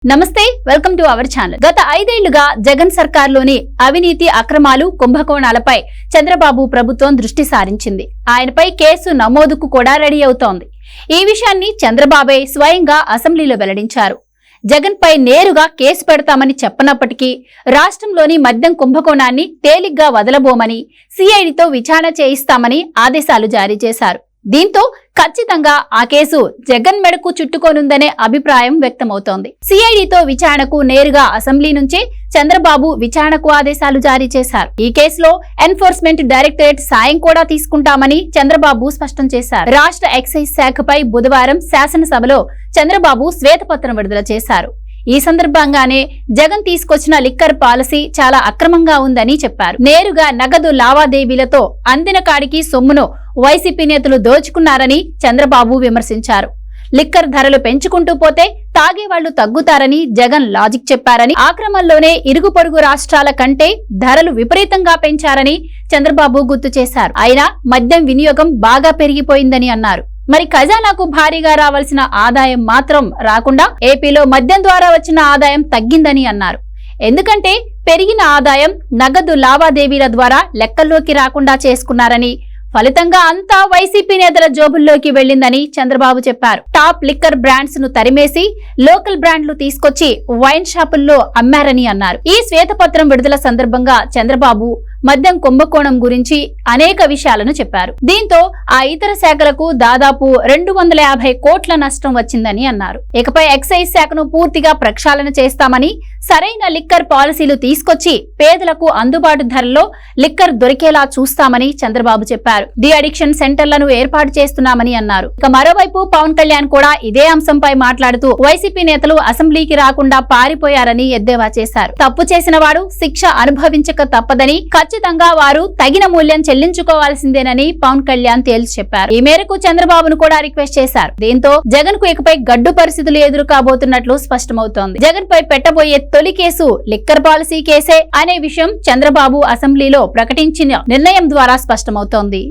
నమస్తే, welcome to our channel. గత 5 ఏళ్లుగా జగన్ సర్కార్లోని అవినీతి అక్రమాలు కుంభకోణాలపై చంద్రబాబు ప్రభుత్వం దృష్టి సారించింది. ఆయనపై కేసు నమోదుకు కూడా రెడీ అవుతోంది. ఈ విషయాన్ని చంద్రబాబే స్వయంగా అసెంబ్లీలో వెల్లడించారు. జగన్ పై నేరుగా కేసు పెడతామని చెప్పనప్పటికీ రాష్ట్రంలోని మద్యం కుంభకోణాన్ని తేలిగ్గా వదలబోమని, సిఐడితో విచారణ చేయిస్తామని ఆదేశాలు జారీ చేశారు. దీంతో ఖచ్చితంగా ఆ కేసు జగన్ మెడకు చుట్టుకోనుందనే అభిప్రాయం వ్యక్తమవుతోంది. సిఐడితో విచారణకు నేరుగా అసెంబ్లీ నుంచే చంద్రబాబు విచారణకు ఆదేశాలు జారీ చేశారు. ఈ కేసులో ఎన్ఫోర్స్మెంట్ డైరెక్టరేట్ సాయం కూడా తీసుకుంటామని చంద్రబాబు స్పష్టం చేశారు. రాష్ట్ర ఎక్సైజ్ శాఖపై బుధవారం శాసనసభలో చంద్రబాబు శ్వేతపత్రం విడుదల చేశారు. ఈ సందర్భంగానే జగన్ తీసుకొచ్చిన లిక్కర్ పాలసీ చాలా అక్రమంగా ఉందని చెప్పారు. నేరుగా నగదు లావాదేవీలతో అందిన కాడికి సొమ్మును వైసీపీ నేతలు దోచుకున్నారని చంద్రబాబు విమర్శించారు. లిక్కర్ ధరలు పెంచుకుంటూ పోతే తాగేవాళ్లు తగ్గుతారని జగన్ లాజిక్ చెప్పారని, ఆ క్రమంలోనే ఇరుగు పొరుగు రాష్ట్రాల కంటే ధరలు విపరీతంగా పెంచారని చంద్రబాబు గుర్తు చేశారు. అయినా మద్యం వినియోగం బాగా పెరిగిపోయిందని అన్నారు. మరి ఖజానాకు భారీగా రావాల్సిన ఆదాయం మాత్రం రాకుండా ఏపీలో మద్యం ద్వారా వచ్చిన ఆదాయం తగ్గిందని అన్నారు. ఎందుకంటే పెరిగిన ఆదాయం నగదు లావాదేవీల ద్వారా లెక్కల్లోకి రాకుండా చేసుకున్నారని, ఫలితంగా అంతా వైసీపీ నేతల జోబుల్లోకి వెళ్లిందని చంద్రబాబు చెప్పారు. టాప్ లిక్కర్ బ్రాండ్స్ ను తరిమేసి లోకల్ బ్రాండ్లు తీసుకొచ్చి వైన్ షాపుల్లో అమ్మారని అన్నారు. ఈ శ్వేతపత్రం విడుదల సందర్భంగా చంద్రబాబు మద్యం కుంభకోణం గురించి అనేక విషయాలను చెప్పారు. దీంతో ఆ ఇతర శాఖలకు దాదాపు 250 కోట్ల నష్టం వచ్చిందని అన్నారు. ఇకపై ఎక్సైజ్ శాఖను పూర్తిగా ప్రక్షాళన చేస్తామని, సరైన లిక్కర్ పాలసీలు తీసుకొచ్చి పేదలకు అందుబాటు ధరల్లో లిక్కర్ దొరికేలా చూస్తామని చంద్రబాబు చెప్పారు. డి అడిక్షన్ సెంటర్లను ఏర్పాటు చేస్తున్నామని అన్నారు. ఇక మరోవైపు పవన్ కళ్యాణ్ కూడా ఇదే అంశంపై మాట్లాడుతూ వైసీపీ నేతలు అసెంబ్లీకి రాకుండా పారిపోయారని ఎద్దేవా చేశారు. తప్పు చేసిన వారు శిక్ష అనుభవించక తప్పదని, ఖచ్చితంగా వారు తగిన మూల్యం చెల్లించుకోవాల్సిందేనని పవన్ కళ్యాణ్ తేల్చి చెప్పారు. ఈ మేరకు చంద్రబాబును కూడా రిక్వెస్ట్ చేశారు. దీంతో జగన్ కు ఇకపై గడ్డు పరిస్థితులు ఎదురు కాబోతున్నట్లు స్పష్టమవుతోంది. జగన్ పై పెట్టబోయే తొలి కేసు లిక్కర్ పాలసీ కేసే అనే విషయం చంద్రబాబు అసెంబ్లీలో ప్రకటించిన నిర్ణయం ద్వారా స్పష్టమవుతోంది.